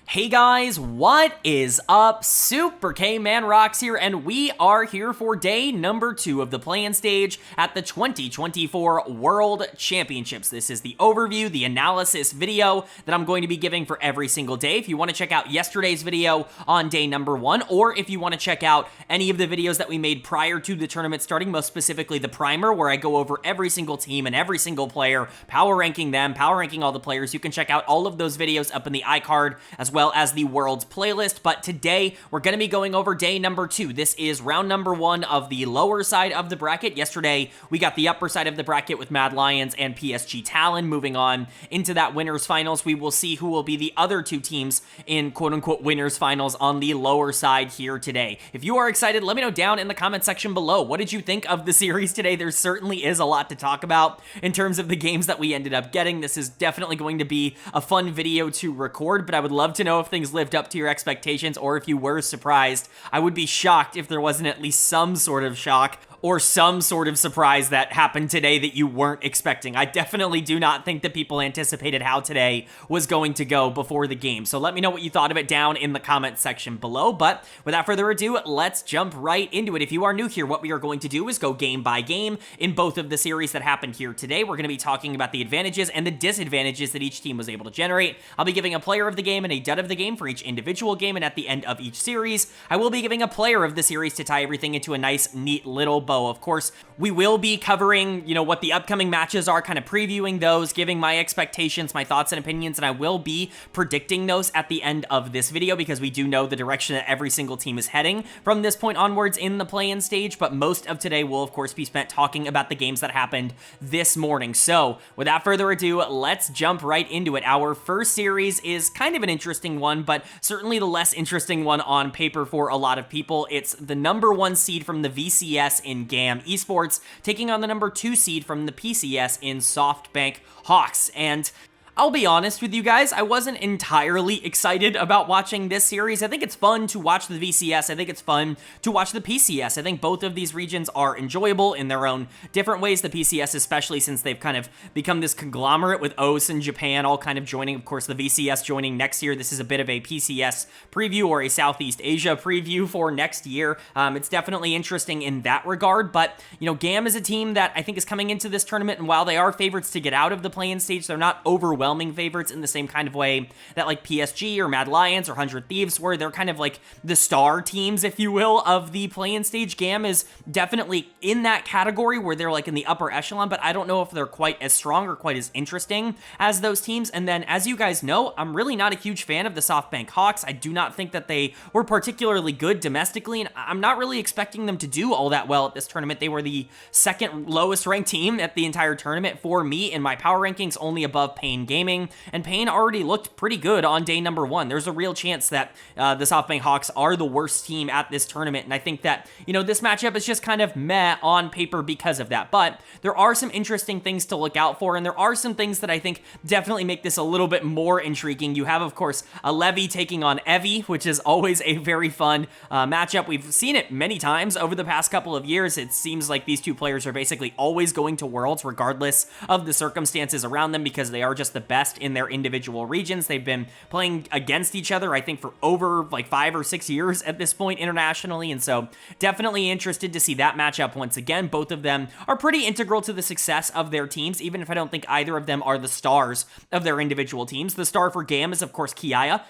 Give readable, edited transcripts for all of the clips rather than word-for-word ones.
Hey guys, what is up? Super K-Man Rocks here, and we are here for day number 2 of the play-in stage at the 2024 World Championships. This is the overview, the analysis video that I'm going to be giving for every single day. If you want to check out yesterday's video on day number 1, or if you want to check out any of the videos that we made prior to the tournament starting, most specifically the primer, where I go over every single team and every single player, power ranking them, power ranking all the players, you can check out all of those videos up in the iCard, as well as the Worlds playlist. But today, we're going to be going over day number 2. This is round number 1 of the lower side of the bracket. Yesterday, we got the upper side of the bracket with Mad Lions and PSG Talon. Moving on into that winners finals, we will see who will be the other 2 teams in quote-unquote winners finals on the lower side here today. If you are excited, let me know down in the comment section below. What did you think of the series today? There certainly is a lot to talk about in terms of the games that we ended up getting. This is definitely going to be a fun video to record, but I would love to know if things lived up to your expectations or if you were surprised. I would be shocked if there wasn't at least some sort of shock or some sort of surprise that happened today that you weren't expecting. I definitely do not think that people anticipated how today was going to go before the game. So let me know what you thought of it down in the comment section below. But without further ado, let's jump right into it. If you are new here, what we are going to do is go game by game in both of the series that happened here today. We're going to be talking about the advantages and the disadvantages that each team was able to generate. I'll be giving a player of the game and a dud of the game for each individual game, and at the end of each series, I will be giving a player of the series to tie everything into a nice, neat little bow. Of course, we will be covering, what the upcoming matches are, kind of previewing those, giving my expectations, my thoughts and opinions, and I will be predicting those at the end of this video because we do know the direction that every single team is heading from this point onwards in the play-in stage, but most of today will, of course, be spent talking about the games that happened this morning. So, without further ado, let's jump right into it. Our first series is kind of an interesting one, but certainly the less interesting one on paper for a lot of people. It's the number 1 seed from the VCS in GAM Esports taking on the number 2 seed from the PCS in SoftBank Hawks. And I'll be honest with you guys, I wasn't entirely excited about watching this series. I think it's fun to watch the VCS. I think it's fun to watch the PCS. I think both of these regions are enjoyable in their own different ways. The PCS especially, since they've kind of become this conglomerate with OS and Japan all kind of joining. Of course, the VCS joining next year. This is a bit of a PCS preview or a Southeast Asia preview for next year. It's definitely interesting in that regard, but, GAM is a team that I think is coming into this tournament, and while they are favorites to get out of the play-in stage, they're not overwhelming favorites in the same kind of way that like PSG or Mad Lions or 100 Thieves were. They're kind of like the star teams, if you will, of the play-in stage. GAM is definitely in that category where they're like in the upper echelon, but I don't know if they're quite as strong or quite as interesting as those teams. And then, as you guys know, I'm really not a huge fan of the SoftBank Hawks. I do not think that they were particularly good domestically, and I'm not really expecting them to do all that well at this tournament. They were the second lowest ranked team at the entire tournament for me in my power rankings, only above Pain Gaming, and Pain already looked pretty good on day number 1. There's a real chance that the SoftBank Hawks are the worst team at this tournament, and I think that, this matchup is just kind of meh on paper because of that, but there are some interesting things to look out for, and there are some things that I think definitely make this a little bit more intriguing. You have, of course, a Levy taking on Evie, which is always a very fun matchup. We've seen it many times over the past couple of years. It seems like these two players are basically always going to Worlds regardless of the circumstances around them because they are just the best in their individual regions. They've been playing against each other, I think, for over like 5 or 6 years at this point internationally, and so definitely interested to see that matchup once again. Both of them are pretty integral to the success of their teams, even if I don't think either of them are the stars of their individual teams. The star for GAM is, of course, Kiaya.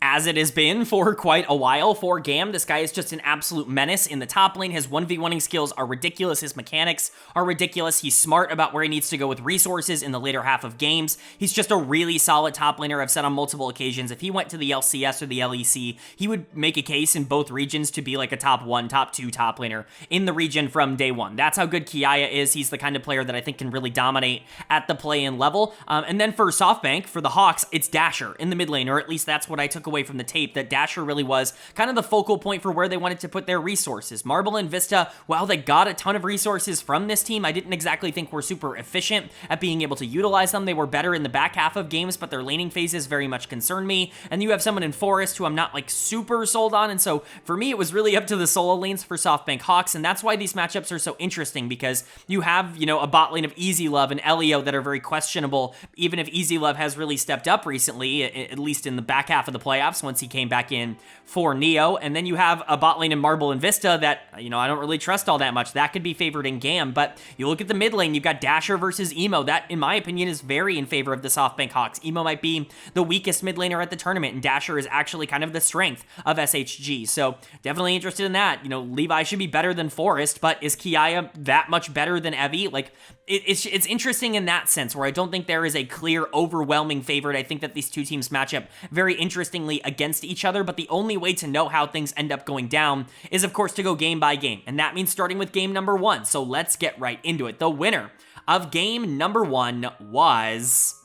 as it has been for quite a while for Gam. This guy is just an absolute menace in the top lane. His 1v1ing skills are ridiculous. His mechanics are ridiculous. He's smart about where he needs to go with resources in the later half of games. He's just a really solid top laner. I've said on multiple occasions, if he went to the LCS or the LEC, he would make a case in both regions to be like a top 1, top 2 top laner in the region from day one. That's how good Kiaya is. He's the kind of player that I think can really dominate at the play-in level. And then for SoftBank, for the Hawks, it's Dasher in the mid lane, or at least that's what I took away from the tape, that Dasher really was kind of the focal point for where they wanted to put their resources. Marble and Vista, while they got a ton of resources from this team, I didn't exactly think were super efficient at being able to utilize them. They were better in the back half of games, but their laning phases very much concern me. And you have someone in Forest who I'm not like super sold on, and so for me, it was really up to the solo lanes for SoftBank Hawks, and that's why these matchups are so interesting, because you have, you know, a bot lane of Easy Love and Elio that are very questionable, even if Easy Love has really stepped up recently, at least in the back half of the playoffs once he came back in for Neo. And then you have a bot lane in Marble and Vista that, you know, I don't really trust all that much. That could be favored in Gam, but you look at the mid lane, you've got Dasher versus Emo. That, in my opinion, is very in favor of the SoftBank Hawks. Emo might be the weakest mid laner at the tournament, and Dasher is actually kind of the strength of SHG. So definitely interested in that. You know, Levi should be better than Forest, but is Kiaya that much better than Evie? Like, it's interesting in that sense, where I don't think there is a clear, overwhelming favorite. I think that these two teams match up very interestingly against each other, but the only way to know how things end up going down is, of course, to go game by game, and that means starting with game number 1. So let's get right into it. The winner of game number 1 was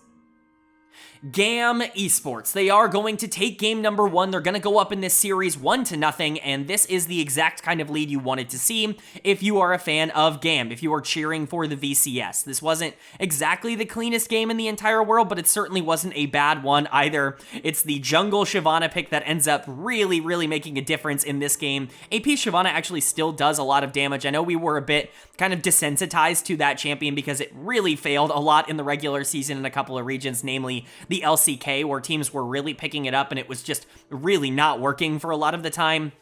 Gam Esports. They are going to take game number 1. They're going to go up in this series 1-0, and this is the exact kind of lead you wanted to see if you are a fan of Gam, if you are cheering for the VCS. This wasn't exactly the cleanest game in the entire world, but it certainly wasn't a bad one either. It's the jungle Shyvana pick that ends up really, really making a difference in this game. AP Shyvana actually still does a lot of damage. I know we were a bit kind of desensitized to that champion because it really failed a lot in the regular season in a couple of regions, namely the LCK, where teams were really picking it up and it was just really not working for a lot of the time.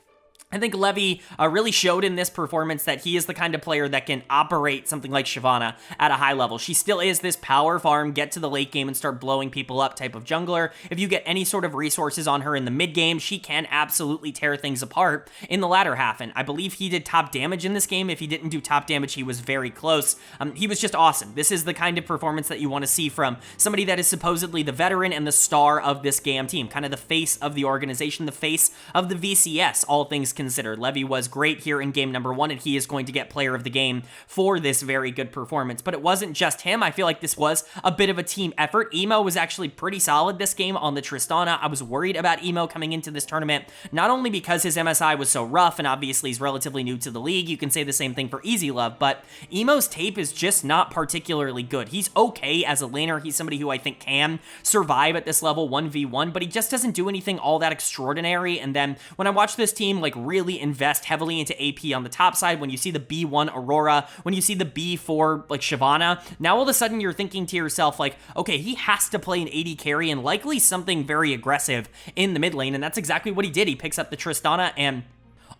I think Levy really showed in this performance that he is the kind of player that can operate something like Shyvana at a high level. She still is this power farm, get to the late game and start blowing people up type of jungler. If you get any sort of resources on her in the mid game, she can absolutely tear things apart in the latter half. And I believe he did top damage in this game. If he didn't do top damage, he was very close. He was just awesome. This is the kind of performance that you want to see from somebody that is supposedly the veteran and the star of this Gam team, kind of the face of the organization, the face of the VCS, all things considered. Levy was great here in game number 1, and he is going to get player of the game for this very good performance. But it wasn't just him. I feel like this was a bit of a team effort. Emo was actually pretty solid this game on the Tristana. I was worried about Emo coming into this tournament, not only because his MSI was so rough, and obviously he's relatively new to the league. You can say the same thing for Easy Love, but Emo's tape is just not particularly good. He's okay as a laner. He's somebody who I think can survive at this level 1v1, but he just doesn't do anything all that extraordinary. And then when I watch this team like really invest heavily into AP on the top side, when you see the B1 Aurora, when you see the B4 like Shyvana, now all of a sudden you're thinking to yourself like, okay, he has to play an AD carry and likely something very aggressive in the mid lane, and that's exactly what he did. He picks up the Tristana and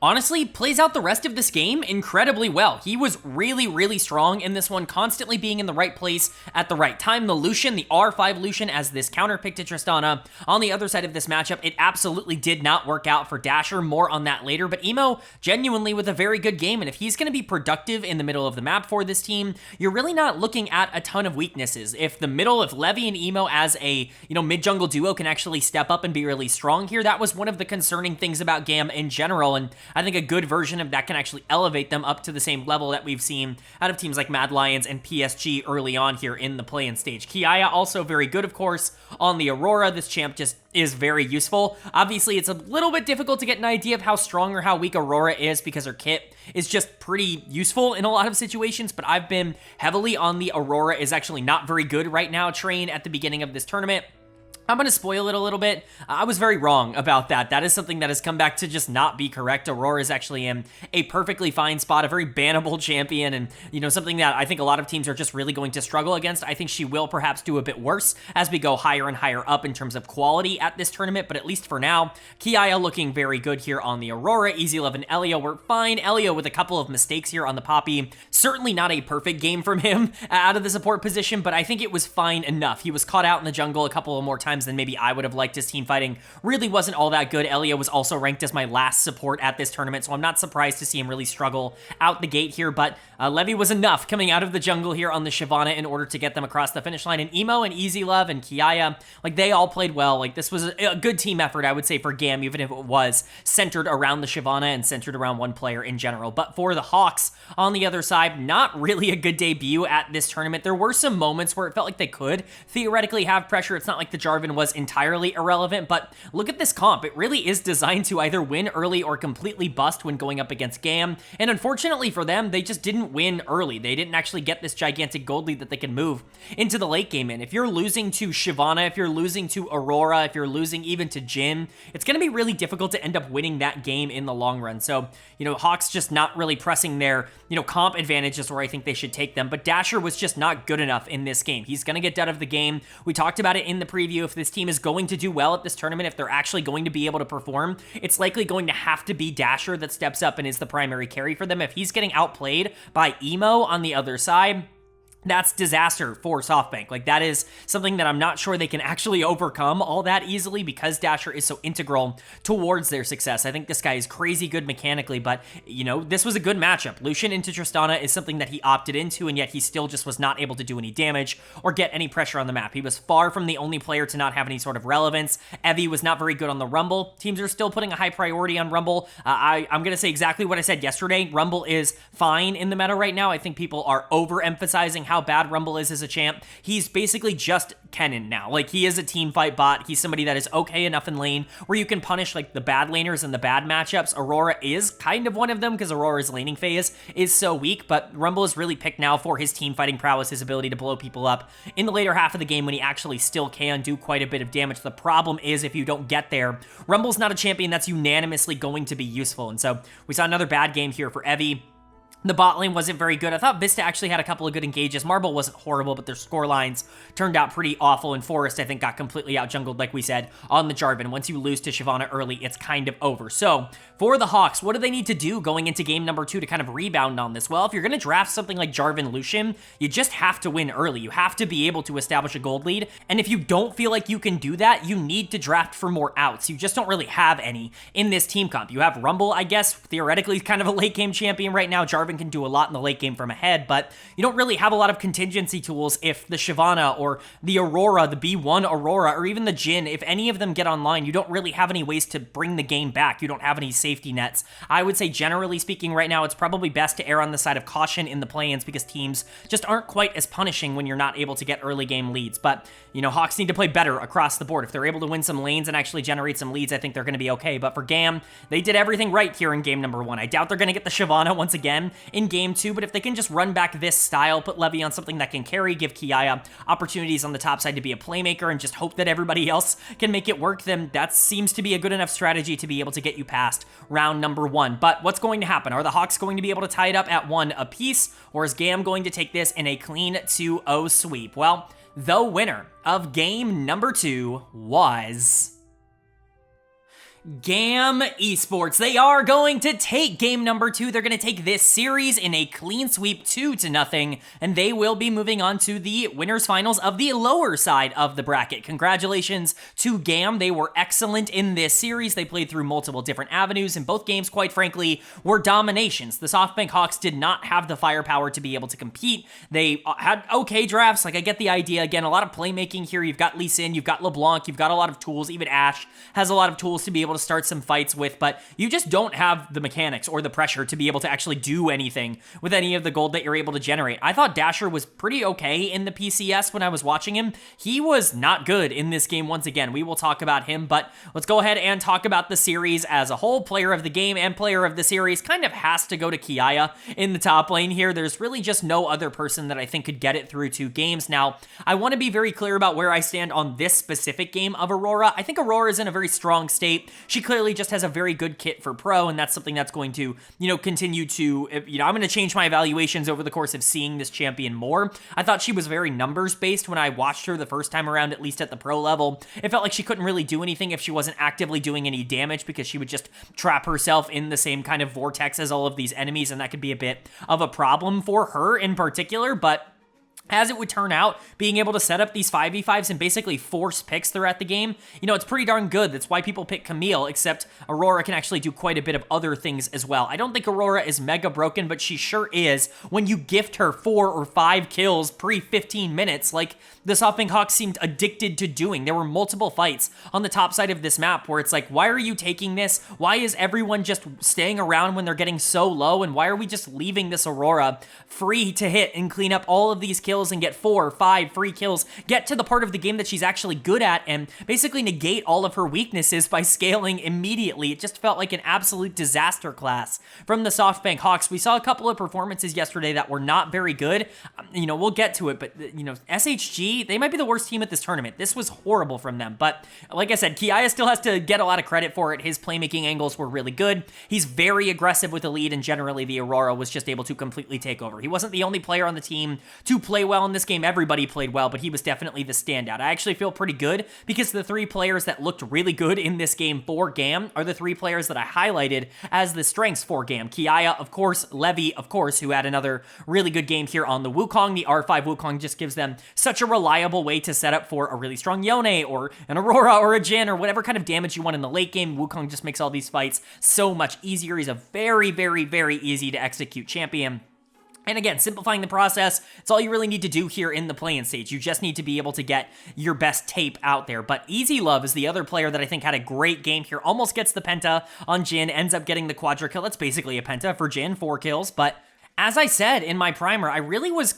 honestly plays out the rest of this game incredibly well. He was really, really strong in this one, constantly being in the right place at the right time. The Lucian, the R5 Lucian as this counter pick to Tristana on the other side of this matchup, it absolutely did not work out for Dasher. More on that later, but Emo genuinely with a very good game, and if he's going to be productive in the middle of the map for this team, you're really not looking at a ton of weaknesses. If the middle of Levy and Emo as a, you know, mid-jungle duo can actually step up and be really strong here, that was one of the concerning things about Gam in general, and I think a good version of that can actually elevate them up to the same level that we've seen out of teams like Mad Lions and PSG early on here in the play-in stage. Kiaya also very good, of course, on the Aurora. This champ just is very useful. Obviously, it's a little bit difficult to get an idea of how strong or how weak Aurora is because her kit is just pretty useful in a lot of situations, but I've been heavily on the Aurora is actually not very good right now train at the beginning of this tournament. I'm going to spoil it a little bit. I was very wrong about that. That is something that has come back to just not be correct. Aurora is actually in a perfectly fine spot, a very bannable champion, and, you know, something that I think a lot of teams are just really going to struggle against. I think she will perhaps do a bit worse as we go higher and higher up in terms of quality at this tournament, but at least for now, Kiaya looking very good here on the Aurora. Easy Love and Elio were fine. Elio with a couple of mistakes here on the Poppy. Certainly not a perfect game from him out of the support position, but I think it was fine enough. He was caught out in the jungle a couple of more times times than maybe I would have liked. His team fighting really wasn't all that good. Elia was also ranked as my last support at this tournament, so I'm not surprised to see him really struggle out the gate here, but Levy was enough coming out of the jungle here on the Shyvana in order to get them across the finish line. And Emo and Easy Love and Kiaya, like, they all played well. Like, this was a good team effort, I would say, for GAM, even if it was centered around the Shyvana and centered around one player in general. But for the Hawks, on the other side, not really a good debut at this tournament. There were some moments where it felt like they could theoretically have pressure. It's not like the Jarvan was entirely irrelevant, but look at this comp. It really is designed to either win early or completely bust when going up against GAM. And unfortunately for them, they just didn't win early. They didn't actually get this gigantic gold lead that they can move into the late game in. If you're losing to Shyvana, if you're losing to Aurora, if you're losing even to Jhin, it's going to be really difficult to end up winning that game in the long run. So, Hawks just not really pressing their, comp advantages where I think they should take them. But Dasher was just not good enough in this game. He's going to get out of the game. We talked about it in the preview. If this team is going to do well at this tournament, if they're actually going to be able to perform, it's likely going to have to be Dasher that steps up and is the primary carry for them. If he's getting outplayed by Emo on the other side, that's disaster for SoftBank. Like, that is something that I'm not sure they can actually overcome all that easily because Dasher is so integral towards their success. I think this guy is crazy good mechanically, but, this was a good matchup. Lucian into Tristana is something that he opted into, and yet he still just was not able to do any damage or get any pressure on the map. He was far from the only player to not have any sort of relevance. Evie was not very good on the Rumble. Teams are still putting a high priority on Rumble. I'm going to say exactly what I said yesterday. Rumble is fine in the meta right now. I think people are overemphasizing how bad Rumble is as a champ. He's basically just Kennen now. Like, he is a team fight bot. He's somebody that is okay enough in lane where you can punish, like, the bad laners and the bad matchups. Aurora is kind of one of them because Aurora's laning phase is so weak, but Rumble is really picked now for his team fighting prowess, his ability to blow people up in the later half of the game when he actually still can do quite a bit of damage. The problem is if you don't get there, Rumble's not a champion that's unanimously going to be useful. And so we saw another bad game here for Evie. The bot lane wasn't very good. I thought Vista actually had a couple of good engages. Marble wasn't horrible, but their score lines turned out pretty awful, and Forest, I think, got completely out-jungled, like we said, on the Jarvan. Once you lose to Shyvana early, it's kind of over. So, for the Hawks, what do they need to do going into game number 2 to kind of rebound on this? Well, if you're going to draft something like Jarvan Lucian, you just have to win early. You have to be able to establish a gold lead, and if you don't feel like you can do that, you need to draft for more outs. You just don't really have any in this team comp. You have Rumble, I guess, theoretically kind of a late-game champion right now. Jarvan can do a lot in the late game from ahead, but you don't really have a lot of contingency tools if the Shyvana or the Aurora, the B1 Aurora, or even the Jhin, if any of them get online, you don't really have any ways to bring the game back. You don't have any safety nets. I would say, generally speaking, right now, it's probably best to err on the side of caution in the play-ins because teams just aren't quite as punishing when you're not able to get early game leads. But, Hawks need to play better across the board. If they're able to win some lanes and actually generate some leads, I think they're going to be okay. But for GAM, they did everything right here in game number 1. I doubt they're going to get the Shyvana once again in game 2, but if they can just run back this style, put Levy on something that can carry, give Kiaya opportunities on the top side to be a playmaker, and just hope that everybody else can make it work, then that seems to be a good enough strategy to be able to get you past round number 1. But what's going to happen? Are the Hawks going to be able to tie it up at 1 apiece, or is GAM going to take this in a clean 2-0 sweep? Well, the winner of game number 2 was GAM Esports. They are going to take game number 2. They're going to take this series in a clean sweep 2-0, and they will be moving on to the winners finals of the lower side of the bracket. Congratulations to GAM. They were excellent in this series. They played through multiple different avenues, and both games, quite frankly, were dominations. The SoftBank Hawks did not have the firepower to be able to compete. They had okay drafts. Like, I get the idea. Again, a lot of playmaking here. You've got Lee Sin, you've got LeBlanc, you've got a lot of tools. Even Ashe has a lot of tools to be able to start some fights with, but you just don't have the mechanics or the pressure to be able to actually do anything with any of the gold that you're able to generate. I thought Dasher was pretty okay in the PCS when I was watching him. He was not good in this game once again. We will talk about him, but let's go ahead and talk about the series as a whole. Player of the game and player of the series kind of has to go to Kiaya in the top lane here. There's really just no other person that I think could get it through 2 games. Now, I want to be very clear about where I stand on this specific game of Aurora. I think Aurora is in a very strong state. She clearly just has a very good kit for pro, and that's something that's going to, continue to, I'm going to change my evaluations over the course of seeing this champion more. I thought she was very numbers-based when I watched her the first time around, at least at the pro level. It felt like she couldn't really do anything if she wasn't actively doing any damage because she would just trap herself in the same kind of vortex as all of these enemies, and that could be a bit of a problem for her in particular, but as it would turn out, being able to set up these 5v5s and basically force picks throughout the game, you know, it's pretty darn good. That's why people pick Camille, except Aurora can actually do quite a bit of other things as well. I don't think Aurora is mega broken, but she sure is when you gift her 4 or 5 kills pre-15 minutes, like the SoftBank Hawks seemed addicted to doing. There were multiple fights on the top side of this map where it's like, why are you taking this? Why is everyone just staying around when they're getting so low? And why are we just leaving this Aurora free to hit and clean up all of these kills and get 4 or 5 free kills, get to the part of the game that she's actually good at, and basically negate all of her weaknesses by scaling immediately? It just felt like an absolute disaster class from the SoftBank Hawks. We saw a couple of performances yesterday that were not very good. You know, we'll get to it, but, you know, SHG, they might be the worst team at this tournament. This was horrible from them, but like I said, Kiaya still has to get a lot of credit for it. His playmaking angles were really good. He's very aggressive with the lead, and generally the Aurora was just able to completely take over. He wasn't the only player on the team to play well in this game. Everybody played well, but he was definitely the standout. I actually feel pretty good because the 3 players that looked really good in this game for GAM are the 3 players that I highlighted as the strengths for GAM. Kiaya, of course, Levy, of course, who had another really good game here on the Wukong. The R5 Wukong just gives them such a reliable way to set up for a really strong Yone or an Aurora or a Jhin or whatever kind of damage you want in the late game. Wukong just makes all these fights so much easier. He's a very, very, very easy to execute champion. And again, simplifying the process, it's all you really need to do here in the play-in stage. You just need to be able to get your best tape out there. But Easy Love is the other player that I think had a great game here. Almost gets the penta on Jhin, ends up getting the quadra kill. That's basically a penta for Jhin, 4 kills, but as I said in my primer, I really was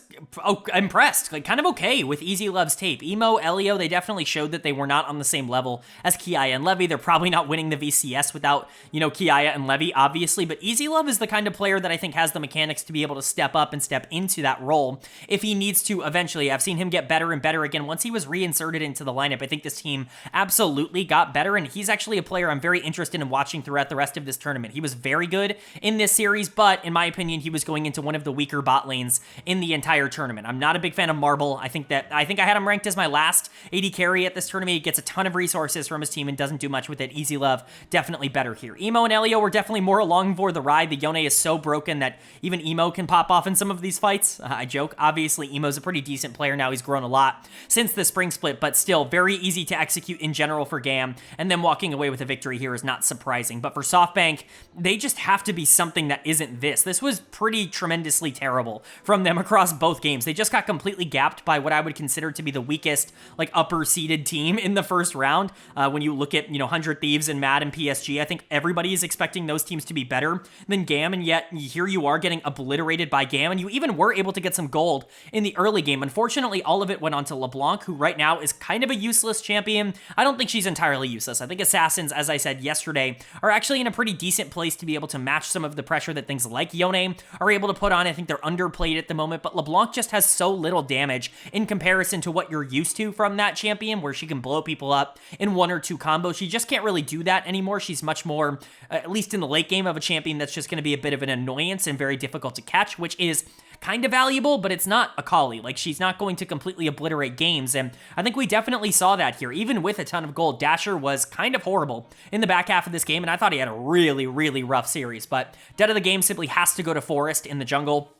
impressed, like kind of okay with Easy Love's tape. Emo, Elio, they definitely showed that they were not on the same level as Kiaya and Levy. They're probably not winning the VCS without, you know, Kiaya and Levy, obviously, but Easy Love is the kind of player that I think has the mechanics to be able to step up and step into that role if he needs to eventually. I've seen him get better and better again. Once he was reinserted into the lineup, I think this team absolutely got better, and he's actually a player I'm very interested in watching throughout the rest of this tournament. He was very good in this series, but in my opinion, he was going into one of the weaker bot lanes in the entire tournament. I'm not a big fan of Marble. I think I had him ranked as my last AD carry at this tournament. He gets a ton of resources from his team and doesn't do much with it. Easy Love, definitely better here. Emo and Elio were definitely more along for the ride. The Yone is so broken that even Emo can pop off in some of these fights. I joke. Obviously, Emo's a pretty decent player now. He's grown a lot since the spring split, but still very easy to execute in general for GAM, and then walking away with a victory here is not surprising. But for SoftBank, they just have to be something that isn't this. This was pretty tremendously terrible from them across both games. They just got completely gapped by what I would consider to be the weakest, like, upper seeded team in the first round. When you look at, you know, 100 Thieves and Mad and PSG, I think everybody is expecting those teams to be better than GAM, and yet here you are getting obliterated by GAM, and you even were able to get some gold in the early game. Unfortunately, all of it went onto LeBlanc, who right now is kind of a useless champion. I don't think she's entirely useless. I think Assassins, as I said yesterday, are actually in a pretty decent place to be able to match some of the pressure that things like Yone are able to put on. I think they're underplayed at the moment, but LeBlanc just has so little damage in comparison to what you're used to from that champion, where she can blow people up in 1 or 2 combos. She just can't really do that anymore. She's much more, at least in the late game, of a champion that's just going to be a bit of an annoyance and very difficult to catch, which is kind of valuable, but it's not a Kali. Like, she's not going to completely obliterate games, and I think we definitely saw that here. Even with a ton of gold, Dasher was kind of horrible in the back half of this game, and I thought he had a really, really rough series, but dead of the game simply has to go to Forest in the jungle.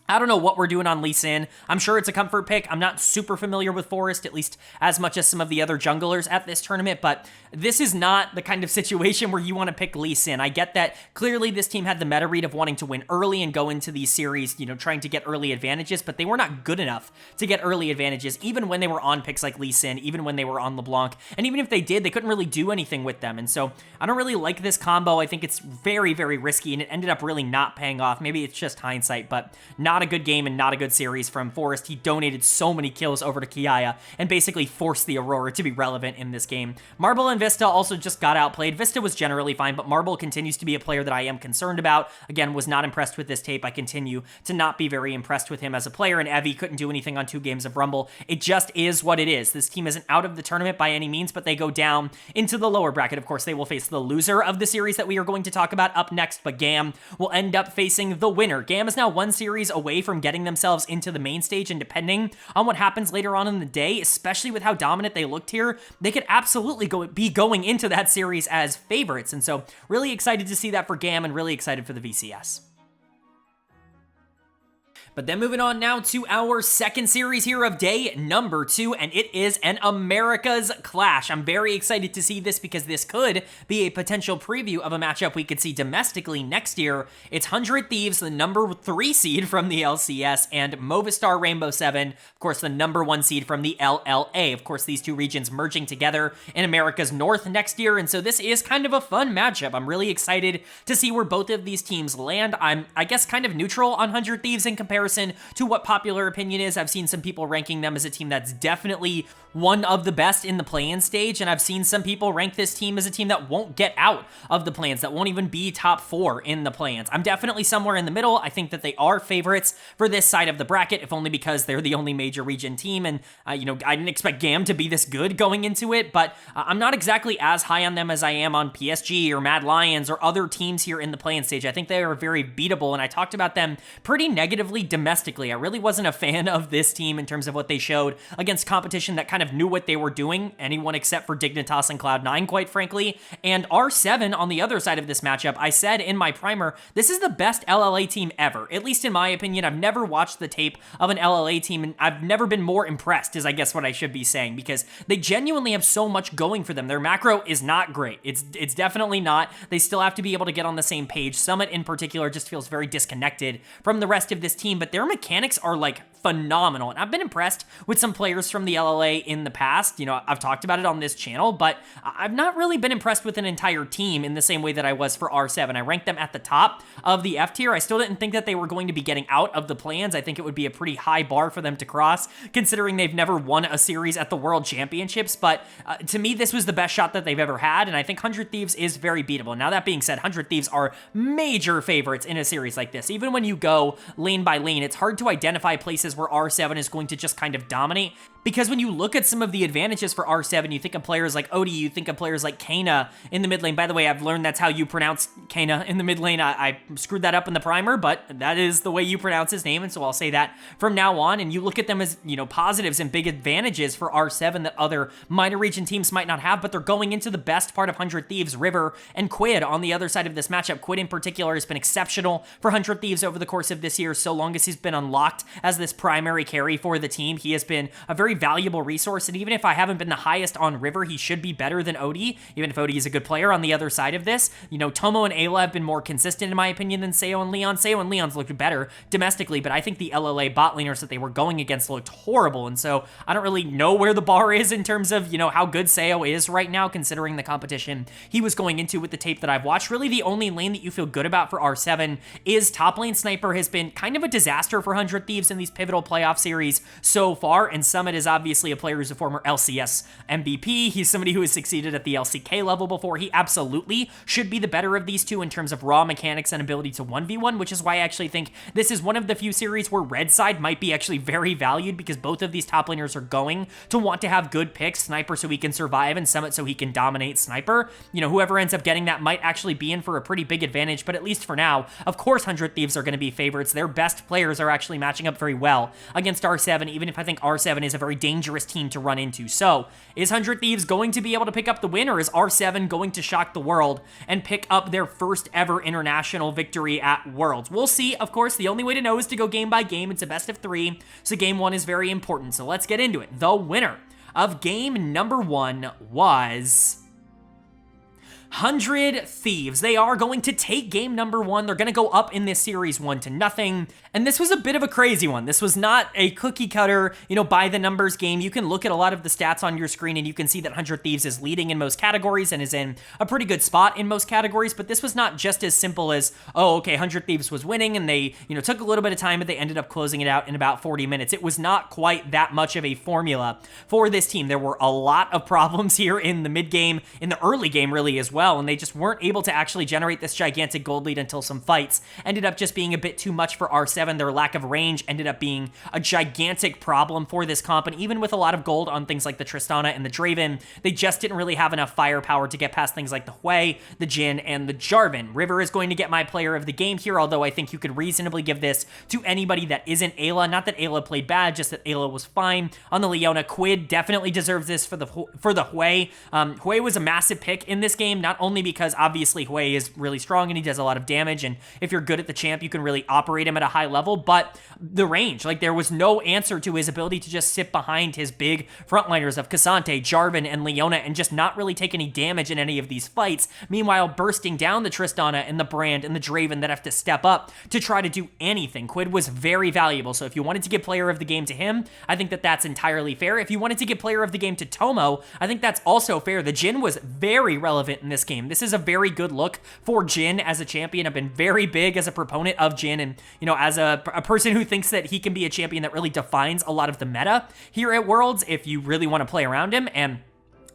I don't know what we're doing on Lee Sin. I'm sure it's a comfort pick. I'm not super familiar with Forest, at least as much as some of the other junglers at this tournament, but this is not the kind of situation where you want to pick Lee Sin. I get that clearly this team had the meta read of wanting to win early and go into these series, you know, trying to get early advantages, but they were not good enough to get early advantages, even when they were on picks like Lee Sin, even when they were on LeBlanc, and even if they did, they couldn't really do anything with them, and so I don't really like this combo. I think it's very, very risky, and it ended up really not paying off. Maybe it's just hindsight, but not a good game and not a good series from Forest. He donated so many kills over to Kiaya and basically forced the Aurora to be relevant in this game. Marble and Vista also just got outplayed. Vista was generally fine, but Marble continues to be a player that I am concerned about. Again, was not impressed with this tape. I continue to not be very impressed with him as a player, and Evie couldn't do anything on 2 games of Rumble. It just is what it is. This team isn't out of the tournament by any means, but they go down into the lower bracket. Of course, they will face the loser of the series that we are going to talk about up next, but GAM will end up facing the winner. GAM is now 1 series away from getting themselves into the main stage, and depending on what happens later on in the day, especially with how dominant they looked here, they could absolutely be going into that series as favorites, and so really excited to see that for GAM and really excited for the VCS. But then moving on now to our second series here of day number 2, and it is an America's Clash. I'm very excited to see this because this could be a potential preview of a matchup we could see domestically next year. It's 100 Thieves, the number 3 seed from the LCS, and Movistar Rainbow 7, of course, the number 1 seed from the LLA. Of course, these two regions merging together in America's North next year, and so this is kind of a fun matchup. I'm really excited to see where both of these teams land. I'm, I guess, kind of neutral on 100 Thieves in comparison to what popular opinion is. I've seen some people ranking them as a team that's definitely one of the best in the play-in stage, and I've seen some people rank this team as a team that won't get out of the play-ins, that won't even be top 4 in the play-ins. I'm definitely somewhere in the middle. I think that they are favorites for this side of the bracket, if only because they're the only major region team, and I didn't expect GAM to be this good going into it, but I'm not exactly as high on them as I am on PSG or Mad Lions or other teams here in the play-in stage. I think they are very beatable, and I talked about them pretty negatively domestically. I really wasn't a fan of this team in terms of what they showed against competition that kind of knew what they were doing, anyone except for Dignitas and Cloud9, quite frankly. And R7 on the other side of this matchup, I said in my primer, this is the best LLA team ever, at least in my opinion. I've never watched the tape of an LLA team, and I've never been more impressed, is I guess what I should be saying, because they genuinely have so much going for them. Their macro is not great. It's definitely not. They still have to be able to get on the same page. Summit in particular just feels very disconnected from the rest of this team, but their mechanics are like phenomenal, and I've been impressed with some players from the LLA in the past. I've talked about it on this channel, but I've not really been impressed with an entire team in the same way that I was for R7. I ranked them at the top of the F tier. I still didn't think that they were going to be getting out of the plans. I think it would be a pretty high bar for them to cross, considering they've never won a series at the World Championships, but to me, this was the best shot that they've ever had, and I think 100 Thieves is very beatable. Now, that being said, 100 Thieves are major favorites in a series like this. Even when you go lane by lane, it's hard to identify places where R7 is going to just kind of dominate, because when you look at some of the advantages for R7, you think of players like Odie, you think of players like Kana in the mid lane. By the way, I've learned that's how you pronounce Kana in the mid lane. I screwed that up in the primer, but that is the way you pronounce his name, and so I'll say that from now on. And you look at them as, positives and big advantages for R7 that other minor region teams might not have, but they're going into the best part of 100 Thieves, River, and Quid on the other side of this matchup. Quid in particular has been exceptional for 100 Thieves over the course of this year. So long as he's been unlocked as this primary carry for the team, he has been a very valuable resource, and even if I haven't been the highest on River, he should be better than Odie, even if Odie is a good player on the other side of this. Tomo and Ayla have been more consistent in my opinion than Seo and Leon. Seo and Leon's looked better domestically, but I think the LLA bot laners that they were going against looked horrible, and so I don't really know where the bar is in terms of, how good Seo is right now, considering the competition he was going into with the tape that I've watched. Really, the only lane that you feel good about for R7 is top lane. Sniper has been kind of a disaster for 100 Thieves in these pivotal playoff series so far, and Summit is obviously a player who's a former LCS MVP. He's somebody who has succeeded at the LCK level before. He absolutely should be the better of these two in terms of raw mechanics and ability to 1v1, which is why I actually think this is one of the few series where red side might be actually very valued, because both of these top laners are going to want to have good picks. Sniper so he can survive, and Summit so he can dominate Sniper. Whoever ends up getting that might actually be in for a pretty big advantage, but at least for now, of course 100 Thieves are going to be favorites. Their best players are actually matching up very well against R7, even if I think R7 is a very dangerous team to run into. So, is 100 Thieves going to be able to pick up the win, or is R7 going to shock the world and pick up their first ever international victory at Worlds? We'll see. Of course, the only way to know is to go game by game. It's a best of 3, so game 1 is very important. So let's get into it. The winner of game number 1 was 100 Thieves. They are going to take game number 1. They're going to go up in this series 1-0. And this was a bit of a crazy one. This was not a cookie cutter, by the numbers game. You can look at a lot of the stats on your screen and you can see that 100 Thieves is leading in most categories and is in a pretty good spot in most categories, but this was not just as simple as, oh, okay, 100 Thieves was winning and they, took a little bit of time, but they ended up closing it out in about 40 minutes. It was not quite that much of a formula for this team. There were a lot of problems here in the mid game, in the early game really as well, and they just weren't able to actually generate this gigantic gold lead until some fights ended up just being a bit too much for R7. Their lack of range ended up being a gigantic problem for this comp, and even with a lot of gold on things like the Tristana and the Draven, they just didn't really have enough firepower to get past things like the Hui, the Jhin, and the Jarvan. River is going to get my player of the game here, although I think you could reasonably give this to anybody that isn't Ayla. Not that Ayla played bad, just that Ayla was fine. On the Leona, Quid definitely deserves this for the Hui. Hui was a massive pick in this game, not only because obviously Hui is really strong and he does a lot of damage, and if you're good at the champ, you can really operate him at a high level, but the range, like there was no answer to his ability to just sit behind his big frontliners of K'Sante, Jarvan, and Leona and just not really take any damage in any of these fights, meanwhile bursting down the Tristana and the Brand and the Draven that have to step up to try to do anything. Quid was very valuable, so if you wanted to give player of the game to him, I think that that's entirely fair. If you wanted to give player of the game to Tomo, I think that's also fair. The Jhin was very relevant in this game. This is a very good look for Jhin as a champion. I've been very big as a proponent of Jhin, and as a person who thinks that he can be a champion that really defines a lot of the meta here at Worlds if you really want to play around him. And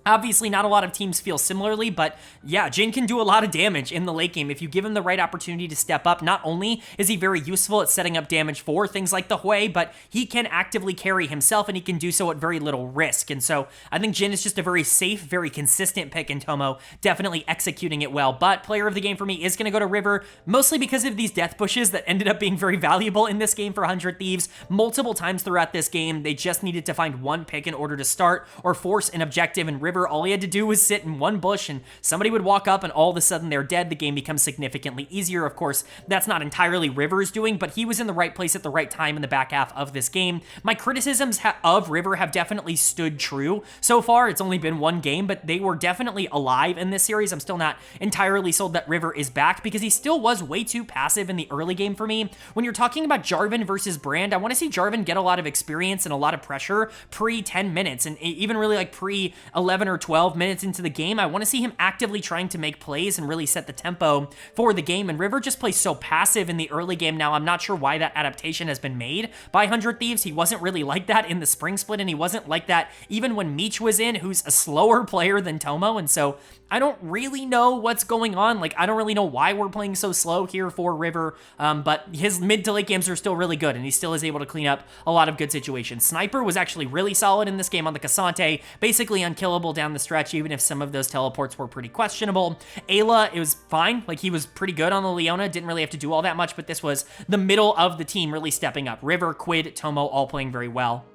obviously, not a lot of teams feel similarly, but yeah, Jhin can do a lot of damage in the late game if you give him the right opportunity to step up. Not only is he very useful at setting up damage for things like the Hui, but he can actively carry himself, and he can do so at very little risk. And so I think Jhin is just a very safe, very consistent pick, and Tomo definitely executing it well. But player of the game for me is going to go to River, mostly because of these death bushes that ended up being very valuable in this game for 100 Thieves. Multiple times throughout this game, they just needed to find one pick in order to start or force an objective, and River, all he had to do was sit in one bush and somebody would walk up and all of a sudden they're dead. The game becomes significantly easier. Of course, that's not entirely River's doing, but he was in the right place at the right time in the back half of this game. My criticisms of River have definitely stood true. So far, it's only been one game, but they were definitely alive in this series. I'm still not entirely sold that River is back because he still was way too passive in the early game for me. When you're talking about Jarvan versus Brand, I want to see Jarvan get a lot of experience and a lot of pressure pre-10 minutes and even really like pre-11 or 12 minutes into the game. I want to see him actively trying to make plays and really set the tempo for the game, and River just plays so passive in the early game now. I'm not sure why that adaptation has been made by 100 Thieves. He wasn't really like that in the spring split, and he wasn't like that even when Meech was in, who's a slower player than Tomo, and so I don't really know what's going on. Like, I don't really know why we're playing so slow here for River, but his mid to late games are still really good, and he still is able to clean up a lot of good situations. Sniper was actually really solid in this game on the K'Sante, basically unkillable down the stretch, even if some of those teleports were pretty questionable. Ayla, it was fine. Like, he was pretty good on the Leona, didn't really have to do all that much, but this was the middle of the team really stepping up. River, Quid, Tomo, all playing very well.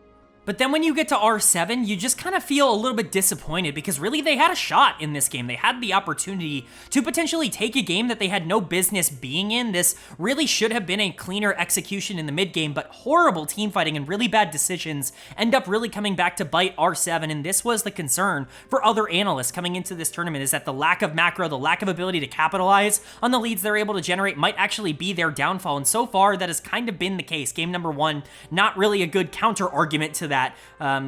But then when you get to R7, you just kind of feel a little bit disappointed because really they had a shot in this game. They had the opportunity to potentially take a game that they had no business being in. This really should have been a cleaner execution in the mid game, but horrible team fighting and really bad decisions end up really coming back to bite R7. And this was the concern for other analysts coming into this tournament, is that the lack of macro, the lack of ability to capitalize on the leads they're able to generate might actually be their downfall. And so far that has kind of been the case. Game number one, not really a good counter argument to that.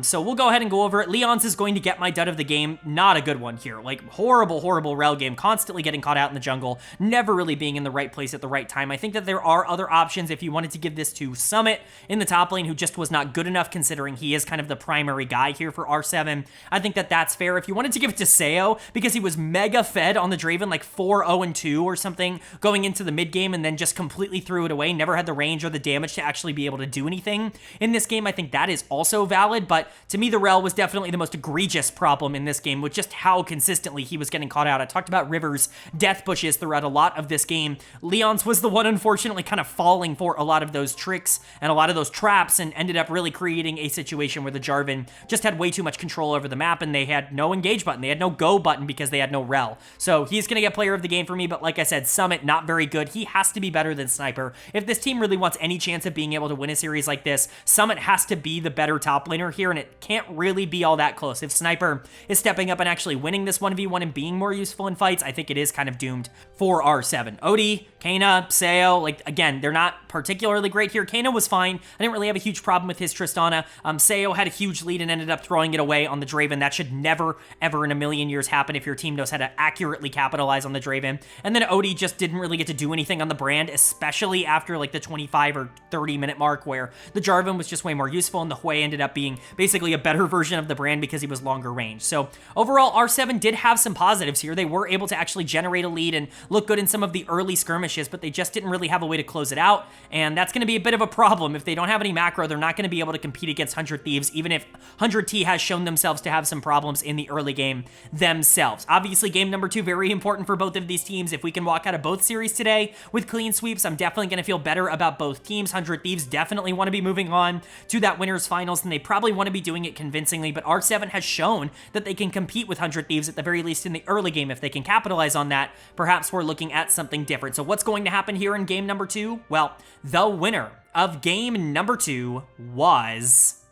So we'll go ahead and go over it. Leon's is going to get my dud of the game. Not a good one here. Like, horrible rel game, constantly getting caught out in the jungle, never really being in the right place at the right time. I think that there are other options if you wanted to give this to Summit in the top lane, who just was not good enough considering he is kind of the primary guy here for R7. I think that that's fair. If you wanted to give it to Seo because he was mega fed on the Draven, like 4-0-2 or something going into the mid game, and then just completely threw it away, never had the range or the damage to actually be able to do anything in this game, I think that is also valid. But to me, the rel was definitely the most egregious problem in this game with just how consistently he was getting caught out. I talked about River's death bushes throughout a lot of this game. Leon's was the one unfortunately kind of falling for a lot of those tricks and a lot of those traps, and ended up really creating a situation where the Jarvan just had way too much control over the map, and they had no engage button. They had no go button because they had no rel. So he's going to get player of the game for me, but like I said, Summit, not very good. He has to be better than Sniper. If this team really wants any chance of being able to win a series like this, Summit has to be the better top laner here, and it can't really be all that close. If Sniper is stepping up and actually winning this 1v1 and being more useful in fights, I think it is kind of doomed for R7. Odie, Kena, Seo, like, again, they're not particularly great here. Kena was fine. I didn't really have a huge problem with his Tristana. Seo had a huge lead and ended up throwing it away on the Draven. That should never, ever in a million years happen if your team knows how to accurately capitalize on the Draven. And then Odie just didn't really get to do anything on the Brand, especially after like the 25 or 30 minute mark where the Jarvan was just way more useful, and the Hui ended up being basically a better version of the Brand because he was longer range. So overall, R7 did have some positives here. They were able to actually generate a lead and look good in some of the early skirmishes ambushes, but they just didn't really have a way to close it out, and that's going to be a bit of a problem. If they don't have any macro, they're not going to be able to compete against 100 Thieves, even if 100 T has shown themselves to have some problems in the early game themselves. Obviously, game number 2, very important for both of these teams. If we can walk out of both series today with clean sweeps, I'm definitely going to feel better about both teams. 100 Thieves definitely want to be moving on to that winners finals, and they probably want to be doing it convincingly, but R7 has shown that they can compete with 100 Thieves at the very least in the early game. If they can capitalize on that, perhaps we're looking at something different. So what's going to happen here in game number 2? Well, the winner of game number 2 was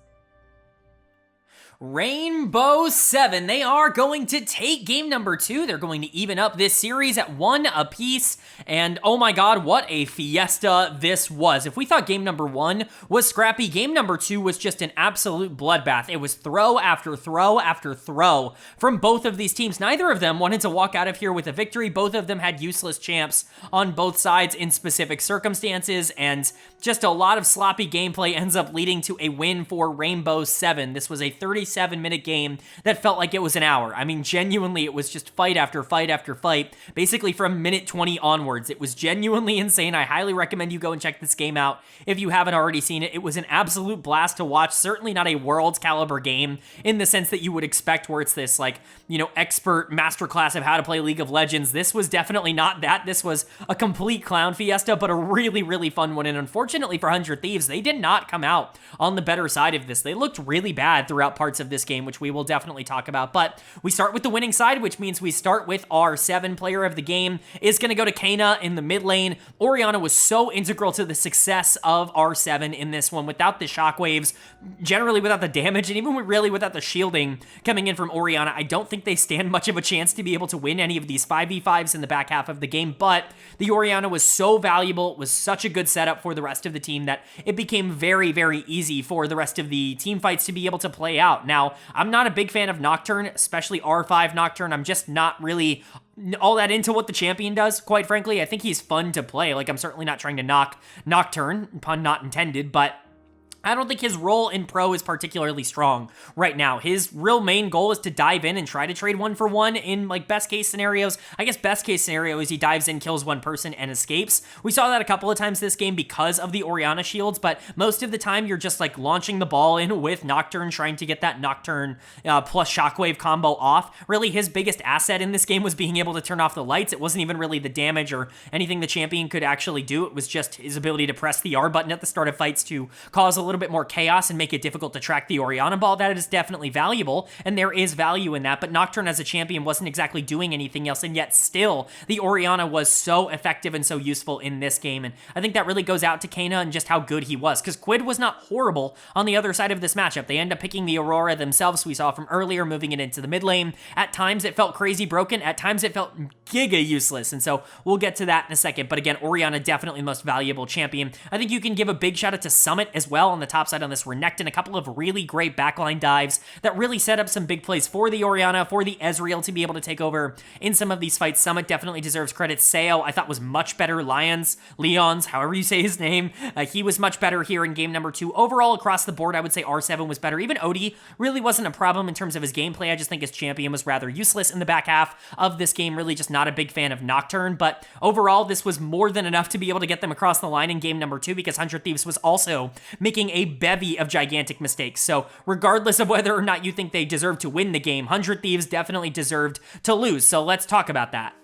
Rainbow 7. They are going to take game number 2. They're going to even up this series at 1 apiece. And oh my god, what a fiesta this was. If we thought game number 1 was scrappy, game number 2 was just an absolute bloodbath. It was throw after throw after throw from both of these teams. Neither of them wanted to walk out of here with a victory. Both of them had useless champs on both sides in specific circumstances, and just a lot of sloppy gameplay ends up leading to a win for Rainbow 7. This was a 37-minute game that felt like it was an hour. I mean, genuinely, it was just fight after fight after fight, basically from minute 20 onwards. It was genuinely insane. I highly recommend you go and check this game out if you haven't already seen it. It was an absolute blast to watch. Certainly not a Worlds caliber game in the sense that you would expect, where it's this, like, you know, expert masterclass of how to play League of Legends. This was definitely not that. This was a complete clown fiesta, but a really, really fun one. And unfortunately for 100 Thieves, they did not come out on the better side of this. They looked really bad throughout parts of this game, which we will definitely talk about. But we start with the winning side, which means we start with our 7 player of the game is going to go to Kana in the mid lane. Orianna was so integral to the success of R7 in this one. Without the shockwaves, generally without the damage, and even really without the shielding coming in from Orianna, I don't think they stand much of a chance to be able to win any of these 5v5s in the back half of the game. But the Orianna was so valuable, it was such a good setup for the rest of the team that it became very, very easy for the rest of the team fights to be able to play out. Now, I'm not a big fan of Nocturne, especially R5 Nocturne. I'm just not really all that into what the champion does, quite frankly. I think he's fun to play. Like, I'm certainly not trying to knock Nocturne, pun not intended, but I don't think his role in pro is particularly strong right now. His real main goal is to dive in and try to trade 1-for-1 in, like, best case scenarios. I guess best case scenario is he dives in, kills one person, and escapes. We saw that a couple of times this game because of the Orianna shields, but most of the time you're just, like, launching the ball in with Nocturne, trying to get that Nocturne plus Shockwave combo off. Really, his biggest asset in this game was being able to turn off the lights. It wasn't even really the damage or anything the champion could actually do. It was just his ability to press the R button at the start of fights to cause a little bit more chaos and make it difficult to track the Orianna ball. That is definitely valuable, and there is value in that, but Nocturne as a champion wasn't exactly doing anything else, and yet still, the Orianna was so effective and so useful in this game, and I think that really goes out to Kana and just how good he was, because Quid was not horrible on the other side of this matchup. They end up picking the Aurora themselves, we saw from earlier, moving it into the mid lane. At times, it felt crazy broken. At times, it felt giga useless, and so we'll get to that in a second, but again, Orianna definitely the most valuable champion. I think you can give a big shout out to Summit as well on the top side on this Renekton, a couple of really great backline dives that really set up some big plays for the Orianna, for the Ezreal to be able to take over in some of these fights. Summit definitely deserves credit. Sayo, I thought was much better. Leons, however you say his name, he was much better here in game number 2. Overall, across the board, I would say R7 was better. Even Odie really wasn't a problem in terms of his gameplay. I just think his champion was rather useless in the back half of this game. Really just not a big fan of Nocturne, but overall, this was more than enough to be able to get them across the line in game number 2, because 100 Thieves was also making a bevy of gigantic mistakes. So regardless of whether or not you think they deserve to win the game, 100 Thieves definitely deserved to lose. So let's talk about that.